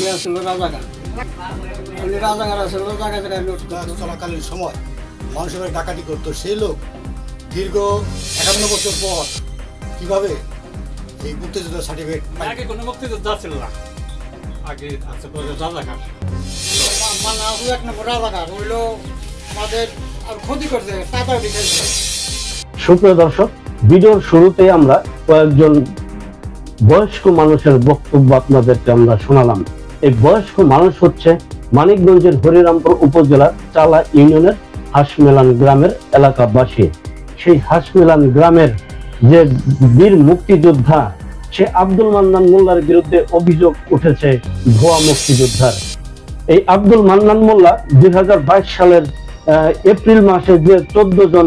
উনি আসলে রাজাকার। উনি রাজাকার আসলে জায়গায় জায়গায় লুট চলাকালীন সময় মানুষের ডাকাতি করতো। সেই লোক দীর্ঘ 51 বছর পর কিভাবে এই মুক্তিযুদ্ধ সার্টিফিকেট? আগে কোনো মুক্তিযোদ্ধা ছিল না, আগে আছে রাজাকার। মানে আসলে এক নম্বর রাজাকার হইলো আমাদের আর ক্ষতি করছে, টাকা দিয়েছে। সুপ্রিয় দর্শক, ভিডিওর শুরুতে আমরা কয়েকজন বয়স্ক মানুষের বক্তব্য আপনাদেরকে আমরা শোনালাম। এই বয়স্ক মানুষ হচ্ছে মানিকগঞ্জের হরিরামপুর উপজেলার চালা ইউনিয়নের হাঁসমেলান গ্রামের এলাকাবাসী। সেই হাঁসমেলান গ্রামের যে বীর মুক্তিযোদ্ধা, সে আব্দুল মান্নান মোল্লার বিরুদ্ধে অভিযোগ উঠেছে ভুয়া মুক্তিযোদ্ধার। এই আব্দুল মান্নান মোল্লা 2022 সালের এপ্রিল মাসে যে 14 জন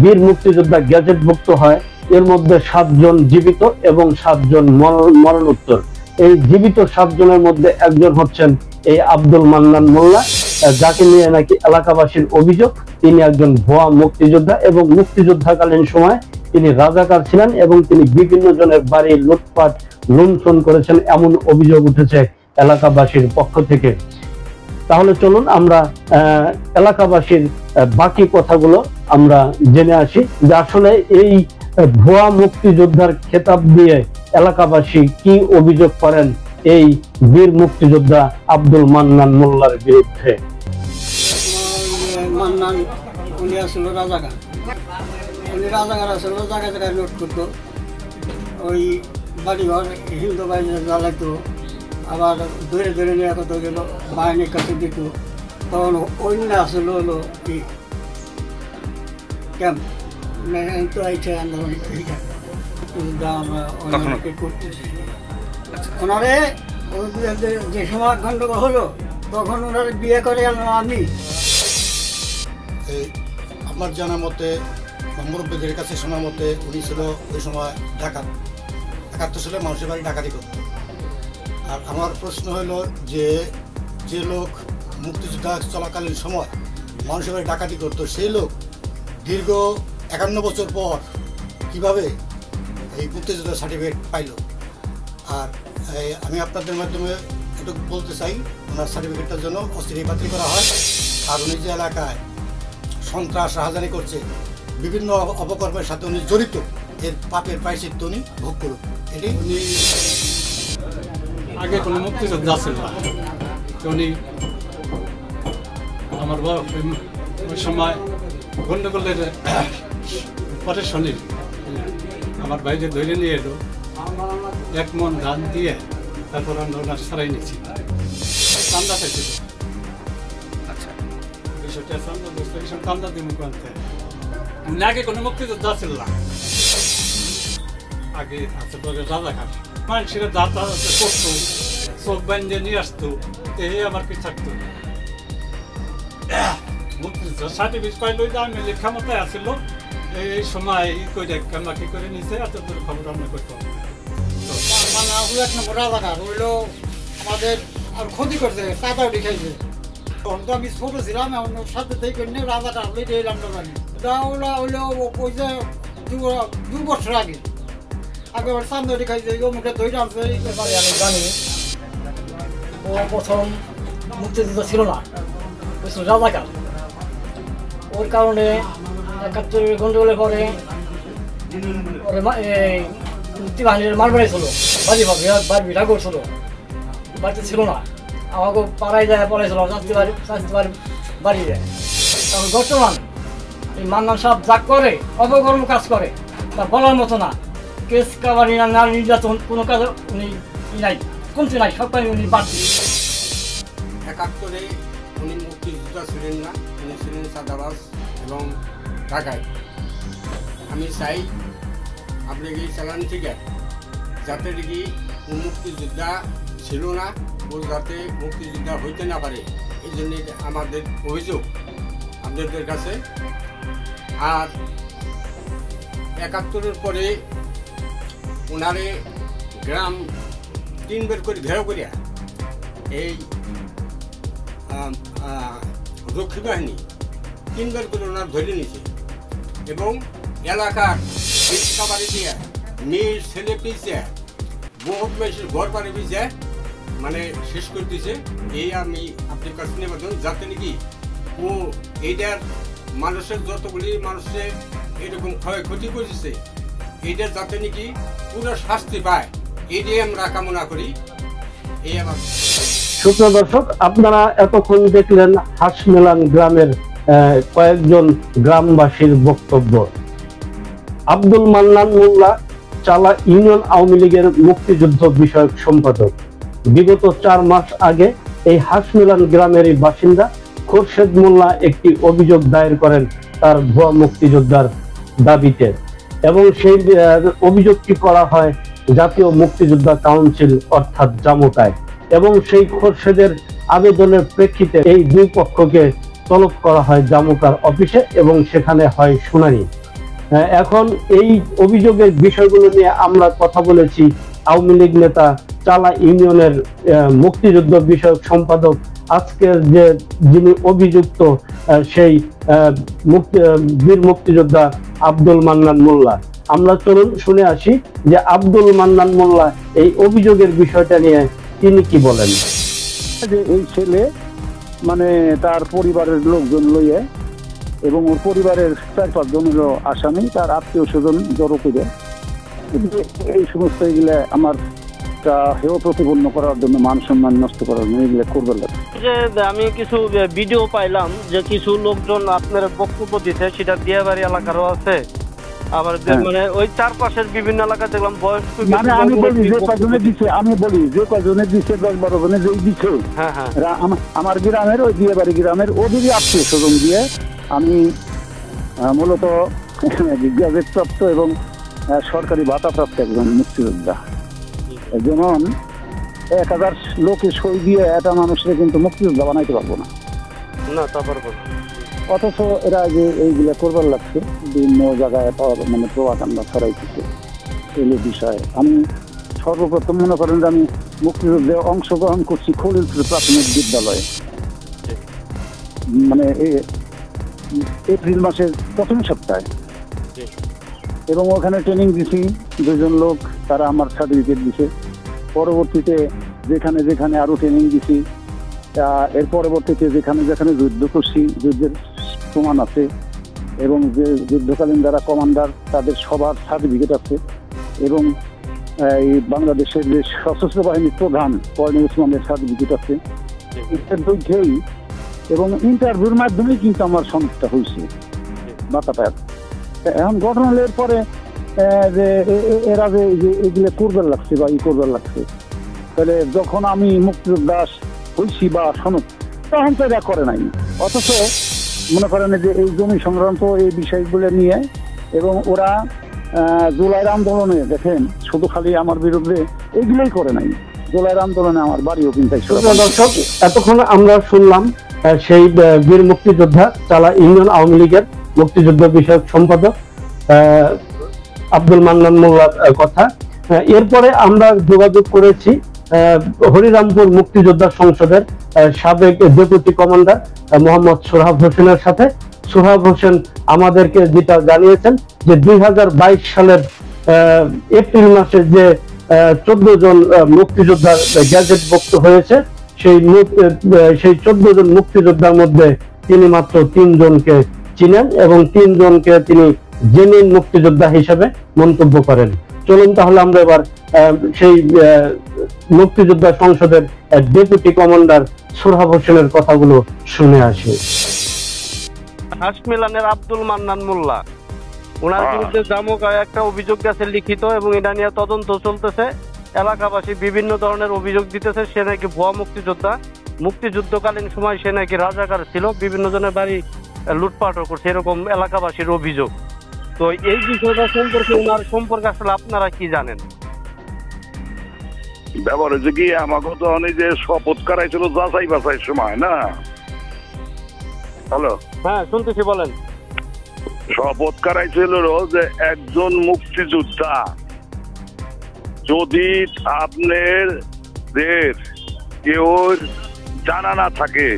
বীর মুক্তিযোদ্ধা গ্যাজেটভুক্ত হয়, এর মধ্যে 7 জন জীবিত এবং 7 জন মরণোত্তর। এই জীবিত 7 জনের মধ্যে একজন হচ্ছেন এই আব্দুল মান্নান মোল্লা, যাকে নিয়ে নাকি এলাকাবাসীর অভিযোগ তিনি একজন ভুয়া মুক্তিযোদ্ধা এবং মুক্তিযুদ্ধকালীন সময় তিনি রাজাকার ছিলেন এবং তিনি বিভিন্ন জনের বাড়ি লুটপাট লুণ্ঠন করেছেন, এমন অভিযোগ উঠেছে এলাকাবাসীর পক্ষ থেকে। তাহলে চলুন আমরা এলাকাবাসীর বাকি কথাগুলো আমরা জেনে আসি যে আসলে এই ভুয়া মুক্তিযোদ্ধার খেতাব দিয়ে এলাকাবাসী কি অভিযোগ করেন এই বীর মুক্তিযোদ্ধা আব্দুল মান্নান মোল্লার বিরুদ্ধে। মান্নান উনি আসলে রাজাকার। উনি রাজাকার আসলে জায়গায় জায়গায় লুট করতো। ওই বাড়িঘর হিন্দু বাড়ি জ্বালাইতো, আবার ধরে ধরে নিয়ে কত গেল বাহিনীর কাছে দিত। তখন অন্য আসলে হলো কি ক্যাম্প তো আইছে আন্দোলন করতেছি। ওনারে যে সময় গন্ডগোল হলো তখন ওনারে বিয়ে করে আমি। আমার জানা মতে, মুরব্বীদের কাছে শোনা মতে, উনি ছিল ওই সময় ডাকাত। 71 সালে মানুষের বাড়ি ডাকাতি করত। আর আমার প্রশ্ন হলো যে লোক মুক্তিযোদ্ধা চলাকালীন সময় মানুষের বাড়ি ডাকাতি করতো, সেই লোক দীর্ঘ 51 বছর পর কিভাবে এই মুক্তিযোদ্ধা সার্টিফিকেট পাইল? আর আমি আপনাদের মাধ্যমে একটু বলতে চাই, ওনার সার্টিফিকেটটার জন্য অস্থির বাতিল করা হয়। আর উনি যে এলাকায় সন্ত্রাস রাহাজানি করছে, বিভিন্ন অপকর্মের সাথে উনি জড়িত, এর পাপের প্রায়শ্চিত্ত উনি ভোগ করুন। এটি উনি আগে কোনো মুক্তিযোদ্ধা ছিল না, উনি আমার ওই সময় গন্ডগোলের পরে শনি আমার বাইরে ধরে নিয়ে এলো, 1 মন ধান দিয়ে তারপর আমরা ওনার সারাই নিচ্ছি চান্দা চাইছিল। আচ্ছা, 200 টাকা চান্দা, 200 চান্দা দিব করতে। উনি আগে কোনো মুক্তিযোদ্ধা ছিল না, আগে আছে রাজাকার। মানুষের দাতা করতো, চোখ বান্ধে নিয়ে আসতো, এই আমার কি থাকতো। মুক্তিযোদ্ধা সার্টিফিকেট পাইলো, আমি ক্ষমতায় আসছিল এই সময় করে কামাকি করে নিছে, এত দূর খবর আমরা করতাম। মানে আসলে এক নম্বর রাজাকার হইলো আমাদের আর ক্ষতি করছে, টাকা দেখাইছে। তখন তো আমি ছোট ছিলাম, এখন সাথে থেকে রাজাকার হইলে এলাম না জানি। ওলা হইলো ওই যে 2 বছর আগে আবার সামনে দেখাইছে, মুখে ধরে আনছে। আমি জানি ও প্রথম মুক্তিযুদ্ধ ছিল না, ওই ছিল রাজাকার। ওর কারণে 71 গন্ডগোলের পরে মুক্তিবাহিনীর মার বাড়াইছিল, বাড়ি বিটা করছিল, বাড়িতে ছিল না। আমাকে পাড়ায় যায় পড়াইছিল, শাস্তি বাড়ি যায়। তখন বর্তমান এই মান্নান সাহেব যা করে, অপকর্ম কাজ করে, তা বলার মতো না। কেস কাবাডি না, নারী নির্যাতন, কোনো কাজ উনি নাই, কমতে নাই, সব কাজে উনি বাড়তি। 71-এ উনি মুক্তিযোদ্ধা ছিলেন না, উনি ছিলেন সাদাবাস এবং ঢাকায়। আমি চাই আপনাকে এই চালান থেকে যাতে দেখি মুক্তিযোদ্ধা ছিল না, ও যাতে মুক্তিযোদ্ধা হইতে না পারে, এই জন্যে আমাদের অভিযোগ আপনাদের কাছে। আর 71-এর পরে ওনারে গ্রাম 3 বের করে ঘেরাও করিয়া এই রক্ষী বাহিনী 3 বের করে ওনার ধরে নিয়েছে এবং এলাকার রিক্সা বাড়ি দিয়ে মেয়ের ছেলে পিছিয়ে বহুত বেশি ঘর বাড়ি পিছিয়ে মানে শেষ করে দিয়েছে। এই আমি আপনার কাছে নিবেদন যাতে নাকি ও এইটার মানুষের যতগুলি মানুষের এরকম ক্ষয়ক্ষতি করেছে এইটার যাতে নাকি পুরো শাস্তি পায় এইটাই আমরা কামনা করি। এই আমার সুপ্রিয় দর্শক, আপনারা এতক্ষণ দেখলেন হাঁসমেলান গ্রামের কয়েকজন গ্রামবাসীর বক্তব্য। আব্দুল মান্নান মোল্লা, চালা ইউনিয়ন আওয়ামী লীগের মুক্তিযুদ্ধ বিষয়ক সম্পাদক। বিগত 4 মাস আগে এই হাঁসমেলান গ্রামেরই বাসিন্দা খোরশেদ মোল্লা একটি অভিযোগ দায়ের করেন তার ভুয়া মুক্তিযোদ্ধার দাবিতে, এবং সেই অভিযোগটি করা হয় জাতীয় মুক্তিযোদ্ধা কাউন্সিল অর্থাৎ জামুকায়, এবং সেই খোরশেদের আবেদনের প্রেক্ষিতে এই দুই পক্ষকে তলব করা হয় জামুকার অফিসে এবং সেখানে হয় শুনানি। এখন এই অভিযোগের বিষয়গুলো নিয়ে আমরা কথা বলেছি আওয়ামী লীগ নেতা, চালা ইউনিয়নের মুক্তিযুদ্ধ বিষয়ক সম্পাদক, আজকের যে যিনি অভিযুক্ত সেই বীর মুক্তিযোদ্ধা আব্দুল মান্নান মোল্লা। আমরা চলুন শুনে আসি যে আব্দুল মান্নান মোল্লা এই অভিযোগের বিষয়টা নিয়ে তিনি কি বলেন। যে এই ছেলে মানে তার পরিবারের লোকজন লইয়ে এবং ওর পরিবারের 4-5 জন হলো আসামি, তার আত্মীয় স্বজন জড়ো করে এই সমস্ত এগুলা আমার হেয় প্রতিপন্ন করার জন্য, মান সম্মান নষ্ট করার জন্য এগুলো করবে লাগে। যে আমি কিছু ভিডিও পাইলাম যে কিছু লোকজন আপনার বক্তব্য দিতে, সেটা দিয়াবাড়ি এলাকারও আছে, আবার মানে ওই চারপাশের বিভিন্ন এলাকা দেখলাম বয়স্ক। মানে আমি বলি যে কজনে দিচ্ছে, আমি বলি যে কজনে দিচ্ছে 10-12 জনে যেই দিচ্ছে, আমার গ্রামের ওই দিয়াবাড়ি গ্রামের ওদেরই আত্মীয় স্বজন দিয়ে আমি মূলত গ্যাজেট প্রাপ্ত এবং সরকারি ভাতাপ্রাপ্ত একজন মুক্তিযোদ্ধা। যেমন 1000 লোকে সই দিয়ে একটা মানুষের কিন্তু মুক্তিযোদ্ধা বানাইতে পারবো না, অথচ এরা যে এইগুলা করবার লাগছে বিভিন্ন জায়গায় মানে প্রভাকাণ্ডা ছড়াইতেছে এই বিষয়ে। আমি সর্বপ্রথম মনে করেন যে আমি মুক্তিযুদ্ধে অংশগ্রহণ করছি খলিলপুর প্রাথমিক বিদ্যালয়ে, মানে এপ্রিল মাসের প্রথম সপ্তাহে, এবং ওখানে ট্রেনিং দিছি 2 জন লোক, তারা আমার সার্টিফিকেট দিছে। পরবর্তীতে যেখানে যেখানে আরো ট্রেনিং দিছি, এর পরবর্তীতে যেখানে যেখানে যুদ্ধ করছি যুদ্ধের প্রমাণ আছে, এবং যে যুদ্ধকালীন যারা কমান্ডার তাদের সবার সার্টিফিকেট আছে, এবং এই বাংলাদেশের যে সশস্ত্র বাহিনীর প্রধান কর্নেল ওসমানের সার্টিফিকেট আছে, এবং ইন্টারভিউর মাধ্যমেই কিন্তু আমার সনদটা হয়েছে বাতাটা। এখন ঘটনা হলে পরে যে এরা যে এগুলো করবার লাগছে বা করবার লাগছে, তাহলে যখন আমি মুক্তিযোদ্ধা হয়েছি বা সনদ, তখন তো এরা করে নাই। অথচ মনে করেন যে এই জমি সংক্রান্ত এই বিষয়গুলো নিয়ে, এবং ওরা জুলাইয়ের আন্দোলনে দেখেন শুধু খালি আমার বিরুদ্ধে এইগুলোই করে নাই, জুলাইয়ের আন্দোলনে আমার বাড়িও কিন্তু। দর্শক, এতক্ষণ আমরা শুনলাম সেই বীর মুক্তিযোদ্ধা, চালা ইউনিয়ন আওয়ামী লীগের মুক্তিযুদ্ধ বিষয়ক সম্পাদক আব্দুল মান্নান মোল্লার কথা। এরপরে আমরা যোগাযোগ করেছি হরিরামপুর মুক্তিযোদ্ধা সংসদের সাবেক ডেপুটি কমান্ডার মোহাম্মদ সোহাব হোসেনের সাথে। সোহাব হোসেন আমাদেরকে যেটা জানিয়েছেন যে 2022 সালের এপ্রিল মাসে যে 14 জন মুক্তিযোদ্ধার গ্যাজেটভুক্ত হয়েছে, সেই 14 জন মুক্তিযোদ্ধার মধ্যে তিনি মাত্র 3 জনকে চিনেন এবং 3 জনকে তিনি জেনুইন মুক্তিযোদ্ধা হিসেবে মন্তব্য করেন। চলুন তাহলে আমরা এবার সেই মুক্তিযোদ্ধা সংসদের ডেপুটি কমান্ডার সোহাব হোসেনের কথাগুলো শুনে আসি। হাঁসমেলানের আব্দুল মান্নান মোল্লা, ওনার বিরুদ্ধে জামুকায় একটা অভিযোগ আছে লিখিত, এবং এটা নিয়ে তদন্ত চলতেছে। এলাকাবাসী বিভিন্ন ধরনের অভিযোগ দিতেছে, সে নাকি ভুয়া মুক্তিযোদ্ধা, মুক্তিযুদ্ধকালীন সময় সে নাকি রাজাকার ছিল, বিভিন্ন জনের বাড়ি লুটপাটও করছে, এরকম এলাকাবাসীর অভিযোগ। তো এই বিষয়টা সম্পর্কে ওনার সম্পর্কে আসলে আপনারা কি জানেন? ব্যাপার হচ্ছে কি, আমাকে তো অনেক যে শপথ করাইছিল যাচাই বাছাই সময় না। হ্যালো, হ্যাঁ শুনতেছি, বলেন। শপথ করাইছিল যে একজন মুক্তিযোদ্ধা যদি আপনার কেউ জানা না থাকে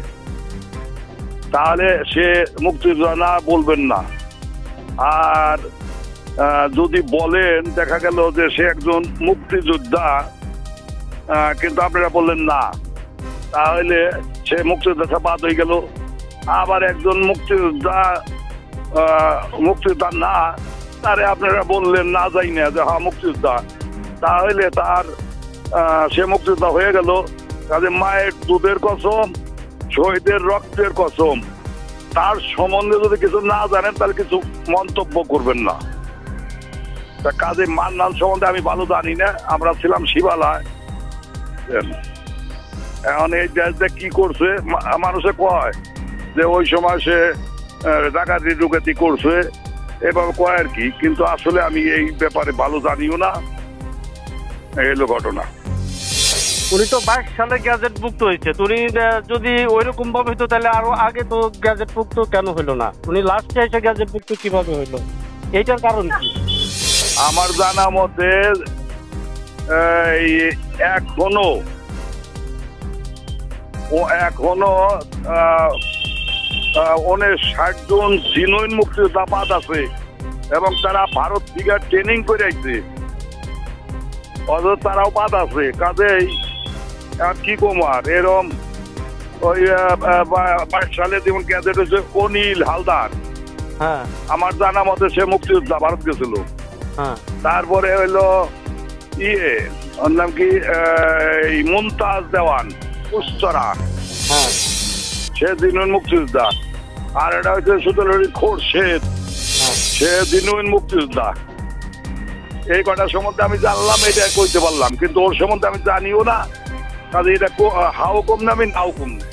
তাহলে সে মুক্তিযোদ্ধা না বলবেন না, আর যদি বলেন দেখা গেল যে সে একজন মুক্তিযোদ্ধা, কিন্তু আপনারা বললেন না, তাহলে সে মুক্তিযোদ্ধা বাদ হয়ে গেল। আবার একজন মুক্তিযোদ্ধা না, তারে আপনারা বললেন না যাই না যে হ্যাঁ মুক্তিযোদ্ধা, তাহলে তার সে মুক্তিযোদ্ধা হয়ে গেল। কাজে মায়ের দুধের কসম, শহীদের রক্তের কসম, তার সম্বন্ধে যদি কিছু না জানেন তাহলে কিছু মন্তব্য করবেন না। কাজে মান্নান সম্বন্ধে আমি ভালো জানি না, আমরা ছিলাম শিবালয়। এখন এই দেশে কি করছে মানুষে কয় যে ওই সময় সে ডাকাতি ডুকাতি করছে এবং কয় আর কি, কিন্তু আসলে আমি এই ব্যাপারে ভালো জানিও না। এই হলো ঘটনা। উনি তো 22 সালে গ্যাজেটভুক্ত হয়েছে, উনি যদি ওইরকম ভাবে হইতো তাহলে আরো আগে তো গ্যাজেটভুক্ত কেন হইলো না? উনি লাস্টে এসে গ্যাজেটভুক্ত কিভাবে হইলো, এইটার কারণ কি? আমার জানা মতে এখনো 60 জন জিনুইন মুক্তিযোদ্ধা বাদ আছে এবং তারা ভারত থেকে ট্রেনিং করে আইছে, অথচ তারাও বাদ আছে। কাজেই কি কুমার এরম ওই 22 সালে যেমন গ্যাজেট হয়েছে অনিল হালদার, হ্যাঁ আমার জানা মতে সে মুক্তিযোদ্ধা ভারত গেছিল। তারপরে হইলো ওর নাম কি মুমতাজ দেওয়ান উচ্চরা, সে দিনুইন মুক্তিযোদ্ধা। আর এটা হচ্ছে সুদলহরি খোরশেদ, সে দিনুইন মুক্তিযোদ্ধা। এই কটার সম্বন্ধে আমি জানলাম, এটা কইতে পারলাম, কিন্তু ওর সম্বন্ধে আমি জানিও না। কাজে এটা হাও কম না, আমি নাও কম না।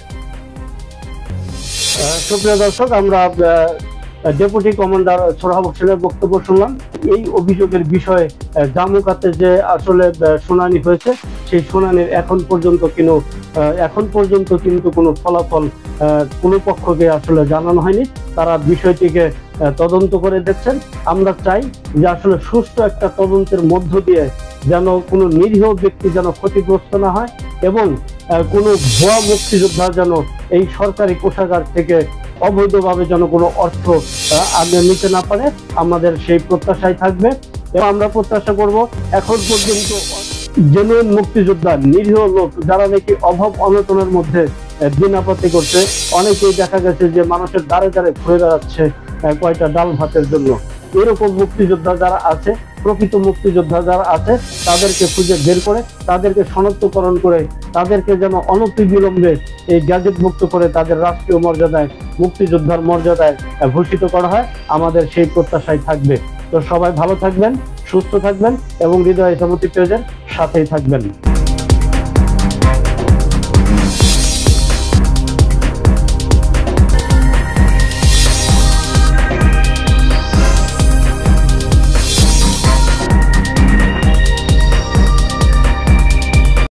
সুপ্রিয় দর্শক, আমরা ডেপুটি কমান্ডার সোহরাব হোসেনের বক্তব্য শুনলাম। এই অভিযোগের বিষয়ে জামুকাতে যে আসলে শুনানি হয়েছে, সেই শুনানির এখন পর্যন্ত কিন্তু কোনো ফলাফল কোনো পক্ষকে আসলে জানানো হয়নি। তারা বিষয়টিকে তদন্ত করে দেখছেন। আমরা চাই যে আসলে সুষ্ঠু একটা তদন্তের মধ্য দিয়ে যেন কোনো নিরীহ ব্যক্তি যেন ক্ষতিগ্রস্ত না হয় এবং কোনো ভুয়া মুক্তিযোদ্ধা যেন এই সরকারি কোষাগার থেকে অবৈধভাবে যেন কোনো অর্থ নিতে না পারে, আমাদের সেই প্রত্যাশাই থাকবে। এবং আমরা প্রত্যাশা করব এখন পর্যন্ত জেনুইন মুক্তিযোদ্ধা, নিরীহ লোক যারা নাকি অভাব অনটনের মধ্যে দিনাপত্তি করছে, অনেকেই দেখা গেছে যে মানুষের দ্বারে দ্বারে ঘুরে বেড়াচ্ছে কয়টা ডাল ভাতের জন্য। এরকম মুক্তিযোদ্ধা যারা আছে, প্রকৃত মুক্তিযোদ্ধা যারা আছে, তাদেরকে খুঁজে বের করে, তাদেরকে শনাক্তকরণ করে, তাদেরকে যেন অনতিবিলম্বে এই গ্যাজেটভুক্ত করে তাদের রাষ্ট্রীয় মর্যাদায়, মুক্তিযোদ্ধার মর্যাদায় ভূষিত করা হয়, আমাদের সেই প্রত্যাশাই থাকবে। তো সবাই ভালো থাকবেন, সুস্থ থাকবেন এবং হৃদয় সমতি পেজের সাথেই থাকবেন।